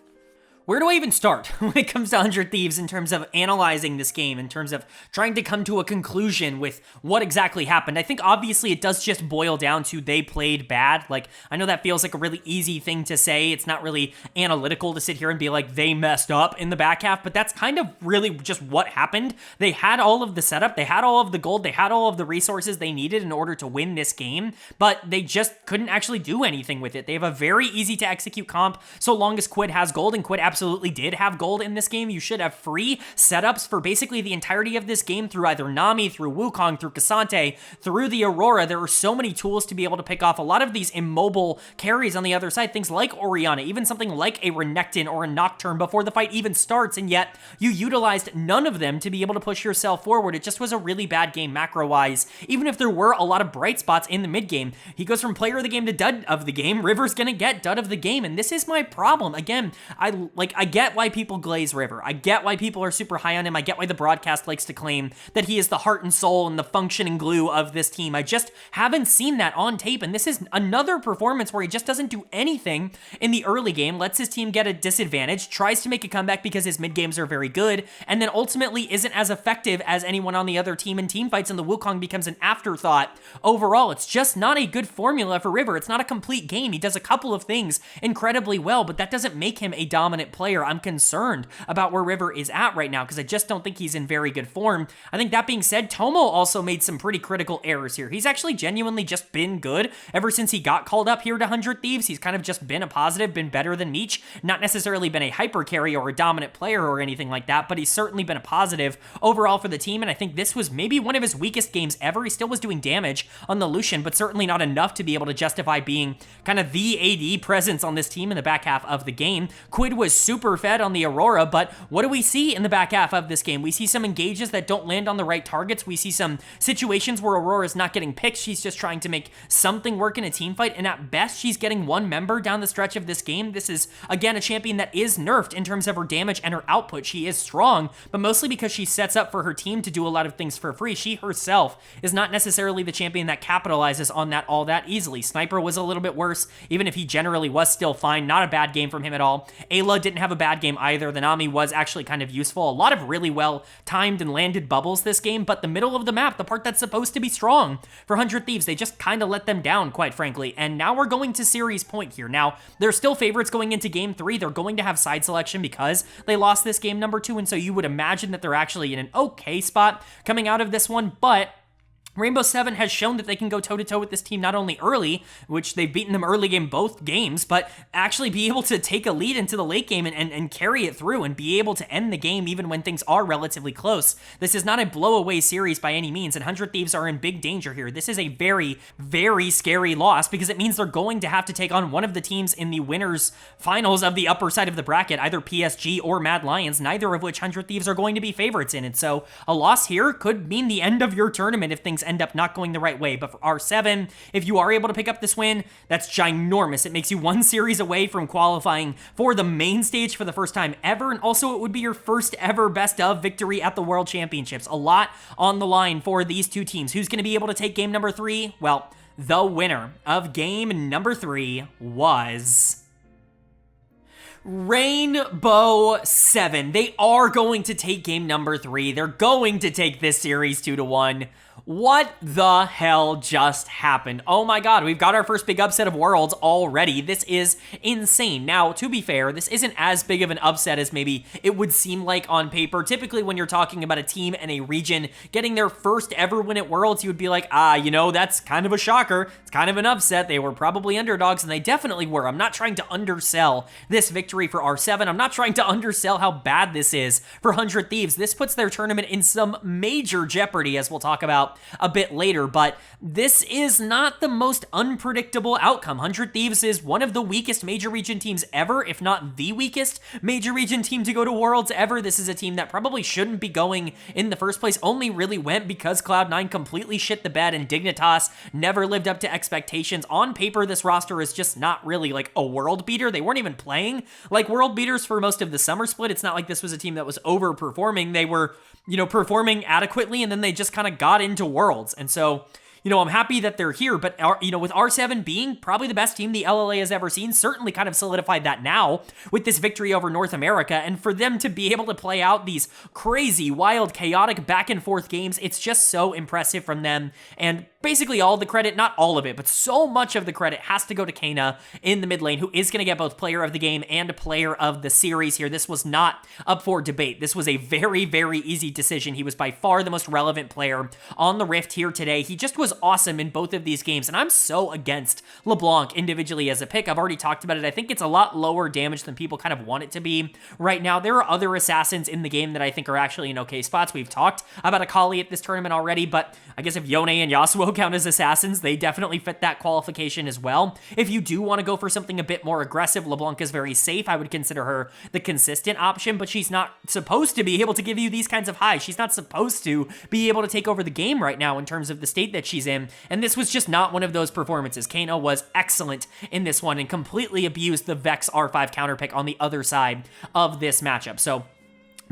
Where do I even start when it comes to 100 Thieves in terms of analyzing this game, in terms of trying to come to a conclusion with what exactly happened? I think obviously it does just boil down to they played bad. Like, I know that feels like a really easy thing to say. It's not really analytical to sit here and be like, they messed up in the back half, but that's kind of really just what happened. They had all of the setup, they had all of the gold, they had all of the resources they needed in order to win this game, but they just couldn't actually do anything with it. They have a very easy to execute comp so long as Quid has gold, and Quid absolutely did have gold in this game. You should have free setups for basically the entirety of this game through either Nami, through Wukong, through Cassante, through the Aurora. There are so many tools to be able to pick off a lot of these immobile carries on the other side, things like Orianna, even something like a Renekton or a Nocturne before the fight even starts, and yet you utilized none of them to be able to push yourself forward. It just was a really bad game macro-wise, even if there were a lot of bright spots in the mid-game. He goes from player of the game to dud of the game. River's gonna get dud of the game, and this is my problem. Again, I Like, I get why people glaze River. I get why people are super high on him. I get why the broadcast likes to claim that he is the heart and soul and the functioning glue of this team. I just haven't seen that on tape, and this is another performance where he just doesn't do anything in the early game, lets his team get a disadvantage, tries to make a comeback because his mid games are very good, and then ultimately isn't as effective as anyone on the other team in team fights, and the Wukong becomes an afterthought. Overall, it's just not a good formula for River. It's not a complete game. He does a couple of things incredibly well, but that doesn't make him a dominant player. I'm concerned about where River is at right now because I just don't think he's in very good form. I think that being said, Tomo also made some pretty critical errors here. He's actually genuinely just been good ever since he got called up here to 100 Thieves. He's kind of just been a positive, been better than Meech, not necessarily been a hyper carry or a dominant player or anything like that, but he's certainly been a positive overall for the team, and I think this was maybe one of his weakest games ever. He still was doing damage on the Lucian, but certainly not enough to be able to justify being kind of the AD presence on this team in the back half of the game. Quid was super fed on the Aurora, but what do we see in the back half of this game? We see some engages that don't land on the right targets. We see some situations where Aurora is not getting picked. She's just trying to make something work in a team fight, and at best, she's getting one member down the stretch of this game. This is, again, a champion that is nerfed in terms of her damage and her output. She is strong, but mostly because she sets up for her team to do a lot of things for free. She herself is not necessarily the champion that capitalizes on that all that easily. Sniper was a little bit worse, even if he generally was still fine. Not a bad game from him at all. Ayla didn't have a bad game either. The Nami was actually kind of useful. A lot of really well timed and landed bubbles this game, but the middle of the map, the part that's supposed to be strong for 100 Thieves, they just kind of let them down, quite frankly. And now we're going to series point here. Now, they're still favorites going into game 3. They're going to have side selection because they lost this game number 2, and so you would imagine that they're actually in an okay spot coming out of this one, but Rainbow Seven has shown that they can go toe-to-toe with this team not only early, which they've beaten them early game both games, but actually be able to take a lead into the late game and carry it through and be able to end the game even when things are relatively close. This is not a blow-away series by any means, and 100 Thieves are in big danger here. This is a very, very scary loss because it means they're going to have to take on one of the teams in the winners finals of the upper side of the bracket, either PSG or Mad Lions, neither of which 100 Thieves are going to be favorites in. And so a loss here could mean the end of your tournament if things end up not going the right way. But for R7, if you are able to pick up this win, that's ginormous. It makes you one series away from qualifying for the main stage for the first time ever, and also it would be your first ever best of victory at the World Championships. A lot on the line for these two teams. Who's going to be able to take game number 3? Well, the winner of game number 3 was Rainbow 7. They are going to take game number 3. They're going to take this series 2-1. What the hell just happened? Oh my god, we've got our first big upset of Worlds already. This is insane. Now, to be fair, this isn't as big of an upset as maybe it would seem like on paper. Typically, when you're talking about a team and a region getting their first ever win at Worlds, you would be like, that's kind of a shocker. It's kind of an upset. They were probably underdogs, and they definitely were. I'm not trying to undersell this victory for R7. I'm not trying to undersell how bad this is for 100 Thieves. This puts their tournament in some major jeopardy, as we'll talk about a bit later, but this is not the most unpredictable outcome. 100 Thieves is one of the weakest major region teams ever, if not the weakest major region team to go to Worlds ever. This is a team that probably shouldn't be going in the first place, only really went because Cloud9 completely shit the bed and Dignitas never lived up to expectations. On paper, this roster is just not really like a world beater. They weren't even playing like world beaters for most of the summer split. It's not like this was a team that was overperforming. They were, performing adequately, and then they just kind of got into Worlds. And so, I'm happy that they're here, but, with R7 being probably the best team the LLA has ever seen, certainly kind of solidified that now with this victory over North America, and for them to be able to play out these crazy, wild, chaotic back and forth games, it's just so impressive from them, and basically all the credit, not all of it, but so much of the credit has to go to Kana in the mid lane, who is going to get both player of the game and player of the series here. This was not up for debate. This was a very, very easy decision. He was by far the most relevant player on the Rift here today. He just was awesome in both of these games, and I'm so against LeBlanc individually as a pick. I've already talked about it. I think it's a lot lower damage than people kind of want it to be right now. There are other assassins in the game that I think are actually in okay spots. We've talked about Akali at this tournament already, but I guess if Yone and Yasuo count as assassins, they definitely fit that qualification as well. If you do want to go for something a bit more aggressive, LeBlanc is very safe. I would consider her the consistent option, but she's not supposed to be able to give you these kinds of highs. She's not supposed to be able to take over the game right now in terms of the state that she's she's in, and this was just not one of those performances. Kano was excellent in this one and completely abused the Vex R5 counter pick on the other side of this matchup. So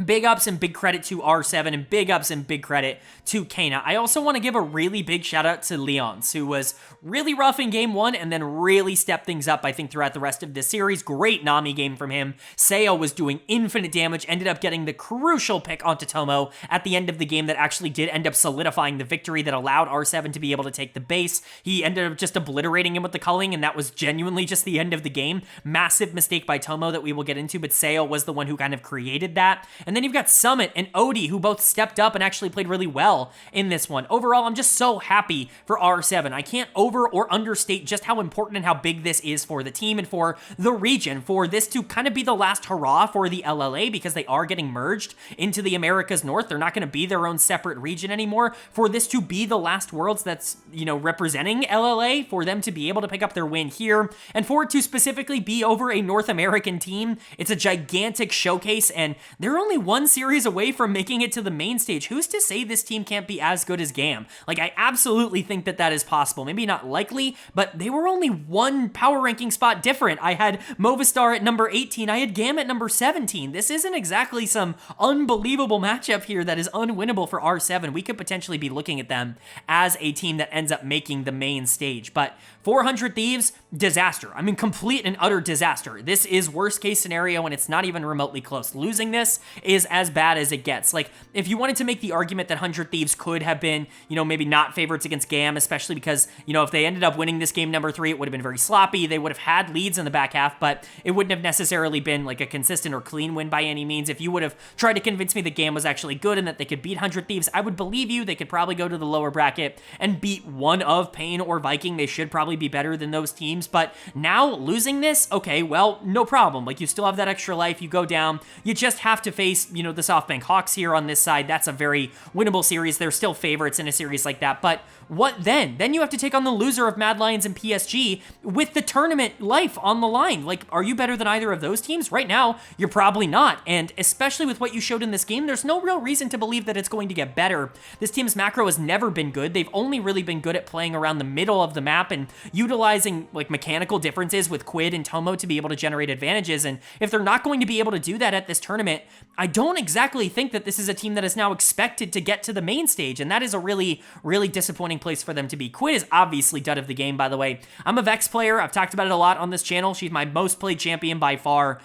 big ups and big credit to R7, and big ups and big credit to Kana. I also want to give a really big shout out to Leons, who was really rough in game 1 and then really stepped things up, I think, throughout the rest of this series. Great Nami game from him. Seo was doing infinite damage, ended up getting the crucial pick onto Tomo at the end of the game that actually did end up solidifying the victory that allowed R7 to be able to take the base. He ended up just obliterating him with the culling, and that was genuinely just the end of the game. Massive mistake by Tomo that we will get into, but Seo was the one who kind of created that. And then you've got Summit and Odie, who both stepped up and actually played really well in this one. Overall, I'm just so happy for R7. I can't over or understate just how important and how big this is for the team and for the region, for this to kind of be the last hurrah for the LLA, because they are getting merged into the Americas North. They're not going to be their own separate region anymore. For this to be the last Worlds that's, you know, representing LLA, for them to be able to pick up their win here, and for it to specifically be over a North American team, it's a gigantic showcase, and they're only one series away from making it to the main stage. Who's to say this team can't be as good as GAM? Like, I absolutely think that that is possible. Maybe not likely, but they were only one power ranking spot different. I had Movistar at number 18. I had GAM at number 17. This isn't exactly some unbelievable matchup here that is unwinnable for R7. We could potentially be looking at them as a team that ends up making the main stage. But 400 Thieves, disaster. I mean, complete and utter disaster. This is worst case scenario, and it's not even remotely close. Losing this is as bad as it gets. Like, if you wanted to make the argument that 100 Thieves could have been, you know, maybe not favorites against GAM, especially because, you know, if they ended up winning this game number 3, it would have been very sloppy. They would have had leads in the back half, but it wouldn't have necessarily been like a consistent or clean win by any means. If you would have tried to convince me that GAM was actually good and that they could beat 100 Thieves, I would believe you. They could probably go to the lower bracket and beat one of Pain or Viking. They should probably be better than those teams, but now losing this, okay, well, no problem. Like, you still have that extra life. You go down. You just have to face, you know, the SoftBank Hawks here on this side. That's a very winnable series. They're still favorites in a series like that, but what then? Then you have to take on the loser of Mad Lions and PSG with the tournament life on the line. Like, are you better than either of those teams? Right now, you're probably not, and especially with what you showed in this game, there's no real reason to believe that it's going to get better. This team's macro has never been good. They've only really been good at playing around the middle of the map and utilizing, like, mechanical differences with Quid and Tomo to be able to generate advantages, and if they're not going to be able to do that at this tournament, I don't exactly think that this is a team that is now expected to get to the main stage, and that is a really, really disappointing place for them to be. Quid is obviously dud of the game, by the way. I'm a Vex player. I've talked about it a lot on this channel. She's my most played champion by far.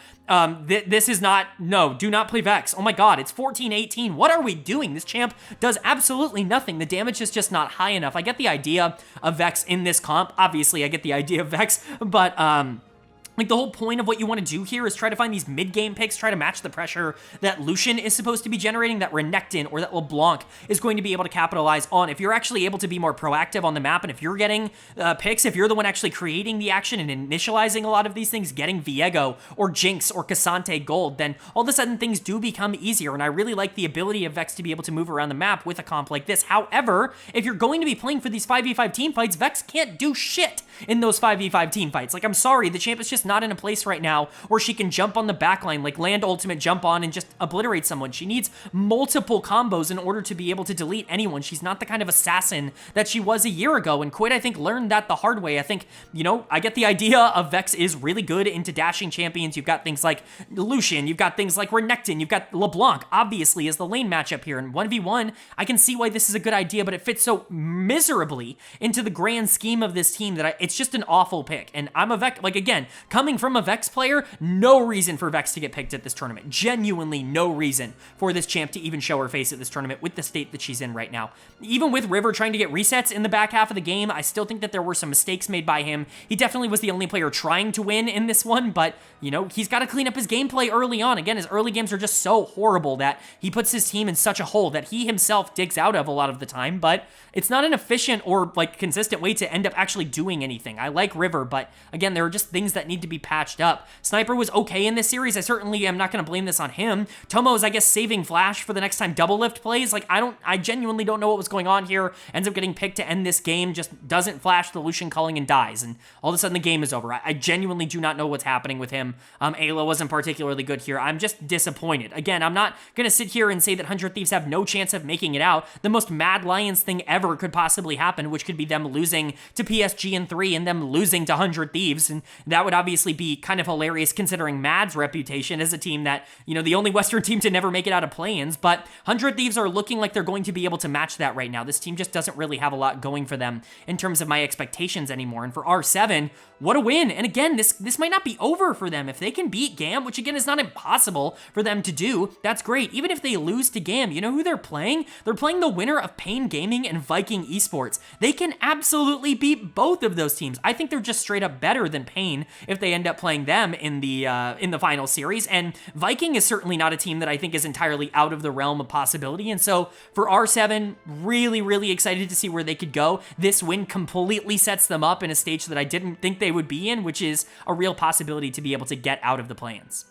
This is not, no, do not play Vex. Oh my god, it's 14-18. What are we doing? This champ does absolutely nothing. The damage is just not high enough. I get the idea of Vex in this comp. Obviously, I get the idea of Vex, but, like, the whole point of what you want to do here is try to find these mid-game picks, try to match the pressure that Lucian is supposed to be generating, that Renekton or that LeBlanc is going to be able to capitalize on. If you're actually able to be more proactive on the map, and if you're getting picks, if you're the one actually creating the action and initializing a lot of these things, getting Viego or Jinx or Cassante gold, then all of a sudden things do become easier, and I really like the ability of Vex to be able to move around the map with a comp like this. However, if you're going to be playing for these 5v5 team fights, Vex can't do shit in those 5v5 team fights. Like, I'm sorry, the champ is just not in a place right now where she can jump on the backline, like land ultimate, jump on, and just obliterate someone. She needs multiple combos in order to be able to delete anyone. She's not the kind of assassin that she was a year ago, and Quid, I think, learned that the hard way. I think, you know, I get the idea of Vex is really good into dashing champions. You've got things like Lucian, you've got things like Renekton, you've got LeBlanc, obviously, is the lane matchup here, and 1v1, I can see why this is a good idea, but it fits so miserably into the grand scheme of this team that it's just an awful pick, and I'm a Vex, like, again, coming from a Vex player, no reason for Vex to get picked at this tournament. Genuinely no reason for this champ to even show her face at this tournament with the state that she's in right now. Even with River trying to get resets in the back half of the game, I still think that there were some mistakes made by him. He definitely was the only player trying to win in this one, but, you know, he's got to clean up his gameplay early on. Again, his early games are just so horrible that he puts his team in such a hole that he himself digs out of a lot of the time, but it's not an efficient or, like, consistent way to end up actually doing anything. I like River, but, again, there are just things that need to be patched up. Sniper was okay in this series. I certainly am not going to blame this on him. Tomo's, I guess, saving Flash for the next time double lift plays. Like, I genuinely don't know what was going on here. Ends up getting picked to end this game, just doesn't flash the Lucian culling and dies. And all of a sudden the game is over. I genuinely do not know what's happening with him. Ayla wasn't particularly good here. I'm just disappointed. Again, I'm not going to sit here and say that 100 Thieves have no chance of making it out. The most Mad Lions thing ever could possibly happen, which could be them losing to PSG in 3 and them losing to 100 Thieves. And that would obviously be kind of hilarious considering Mad's reputation as a team that, you know, the only Western team to never make it out of play-ins. But 100 Thieves are looking like they're going to be able to match that right now. This team just doesn't really have a lot going for them in terms of my expectations anymore. And for R7, what a win. And again, this might not be over for them. If they can beat GAM, which again is not impossible for them to do, that's great. Even if they lose to GAM, you know who they're playing? They're playing the winner of Pain Gaming and Viking Esports. They can absolutely beat both of those teams. I think they're just straight up better than Pain if they end up playing them in the final series. And Viking is certainly not a team that I think is entirely out of the realm of possibility. And so for R7, really, really excited to see where they could go. This win completely sets them up in a stage that I didn't think they would be in, which is a real possibility to be able to get out of the play-ins.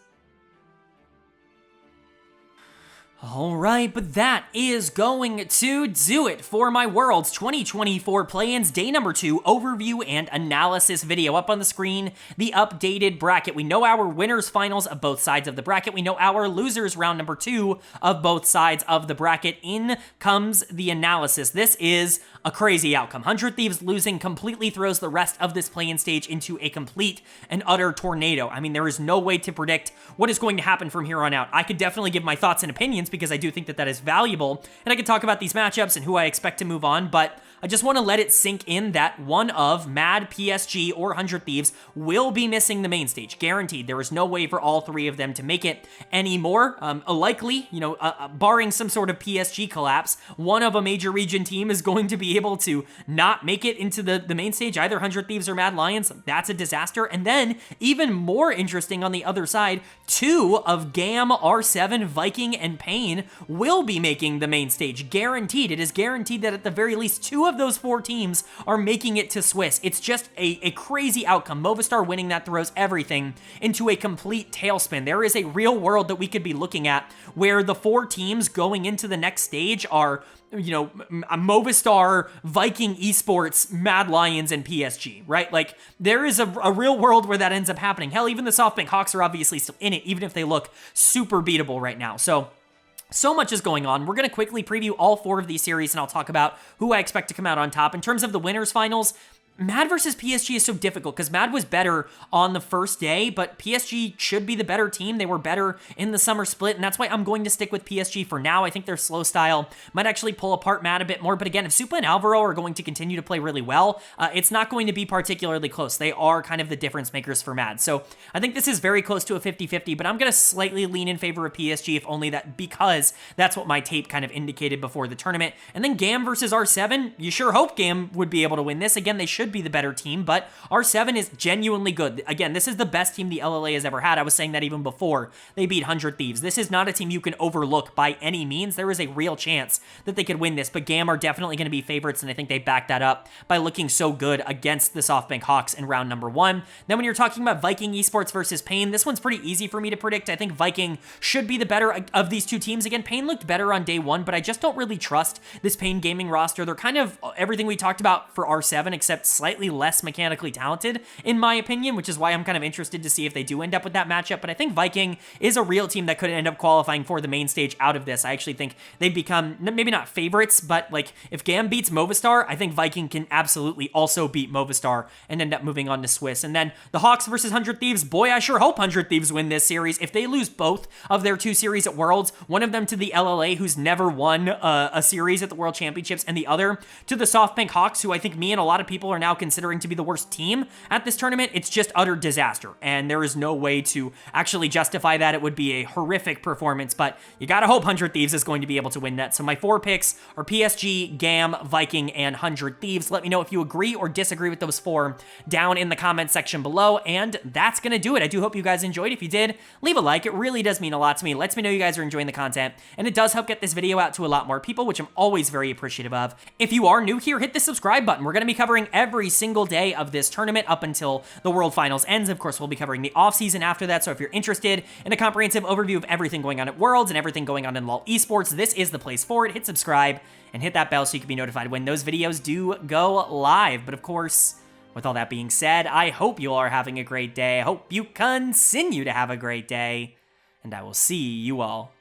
All right, but that is going to do it for my Worlds 2024 play-ins day number 2 overview and analysis video. Up on the screen, the updated bracket. We know our winners finals of both sides of the bracket. We know our losers round number 2 of both sides of the bracket. In comes the analysis. This is a crazy outcome. 100 Thieves losing completely throws the rest of this play-in stage into a complete and utter tornado. I mean, there is no way to predict what is going to happen from here on out. I could definitely give my thoughts and opinions because I do think that that is valuable, and I could talk about these matchups and who I expect to move on, but I just want to let it sink in that one of Mad, PSG, or 100 Thieves will be missing the main stage. Guaranteed. There is no way for all 3 of them to make it anymore. Likely, you know, barring some sort of PSG collapse, one of a major region team is going to be able to not make it into the main stage, either 100 Thieves or Mad Lions. That's a disaster. And then, even more interesting on the other side, 2 of GAM, R7, Viking, and Pain will be making the main stage. Guaranteed. It is guaranteed that at the very least 2 of those 4 teams are making it to Swiss. It's just a crazy outcome. Movistar winning that throws everything into a complete tailspin. There is a real world that we could be looking at where the 4 teams going into the next stage are, you know, Movistar, Viking Esports, Mad Lions, and PSG, right? Like, there is a real world where that ends up happening. Hell, even the SoftBank Hawks are obviously still in it, even if they look super beatable right now. So much is going on. We're going to quickly preview all 4 of these series, and I'll talk about who I expect to come out on top. In terms of the winners finals, Mad versus PSG is so difficult because Mad was better on the first day, but PSG should be the better team. They were better in the summer split, and that's why I'm going to stick with PSG for now. I think their slow style might actually pull apart Mad a bit more, but again, if Supa and Alvaro are going to continue to play really well, it's not going to be particularly close. They are kind of the difference makers for Mad. So I think this is very close to a 50-50, but I'm going to slightly lean in favor of PSG, if only that because that's what my tape kind of indicated before the tournament. And then GAM versus R7, you sure hope GAM would be able to win this. Again, they should be the better team, but R7 is genuinely good. Again, this is the best team the LLA has ever had. I was saying that even before they beat 100 Thieves. This is not a team you can overlook by any means. There is a real chance that they could win this, but GAM are definitely going to be favorites, and I think they back that up by looking so good against the SoftBank Hawks in round number 1. Then when you're talking about Viking Esports versus Pain, this one's pretty easy for me to predict. I think Viking should be the better of these 2 teams. Again, Pain looked better on day 1, but I just don't really trust this Pain Gaming roster. They're kind of everything we talked about for R7, except slightly less mechanically talented, in my opinion, which is why I'm kind of interested to see if they do end up with that matchup. But I think Viking is a real team that could end up qualifying for the main stage out of this. I actually think they'd become, maybe not favorites, but like if GAM beats Movistar, I think Viking can absolutely also beat Movistar and end up moving on to Swiss. And then the Hawks versus 100 Thieves, boy, I sure hope 100 Thieves win this series. If they lose both of their 2 series at Worlds, one of them to the LLA, who's never won a series at the World Championships, and the other to the SoftBank Hawks, who I think me and a lot of people are now considering to be the worst team at this tournament, it's just utter disaster, and there is no way to actually justify that. It would be a horrific performance, but you gotta hope 100 Thieves is going to be able to win that. So my 4 picks are PSG, GAM, Viking, and 100 Thieves. Let me know if you agree or disagree with those 4 down in the comments section below, and that's gonna do it. I do hope you guys enjoyed. If you did, leave a like. It really does mean a lot to me. It lets me know you guys are enjoying the content, and it does help get this video out to a lot more people, which I'm always very appreciative of. If you are new here, hit the subscribe button. We're gonna be covering every every single day of this tournament up until the World Finals ends. Of course, we'll be covering the offseason after that, so if you're interested in a comprehensive overview of everything going on at Worlds and everything going on in LoL Esports, this is the place for it. Hit subscribe and hit that bell so you can be notified when those videos do go live. But of course, with all that being said, I hope you all are having a great day. I hope you continue to have a great day, and I will see you all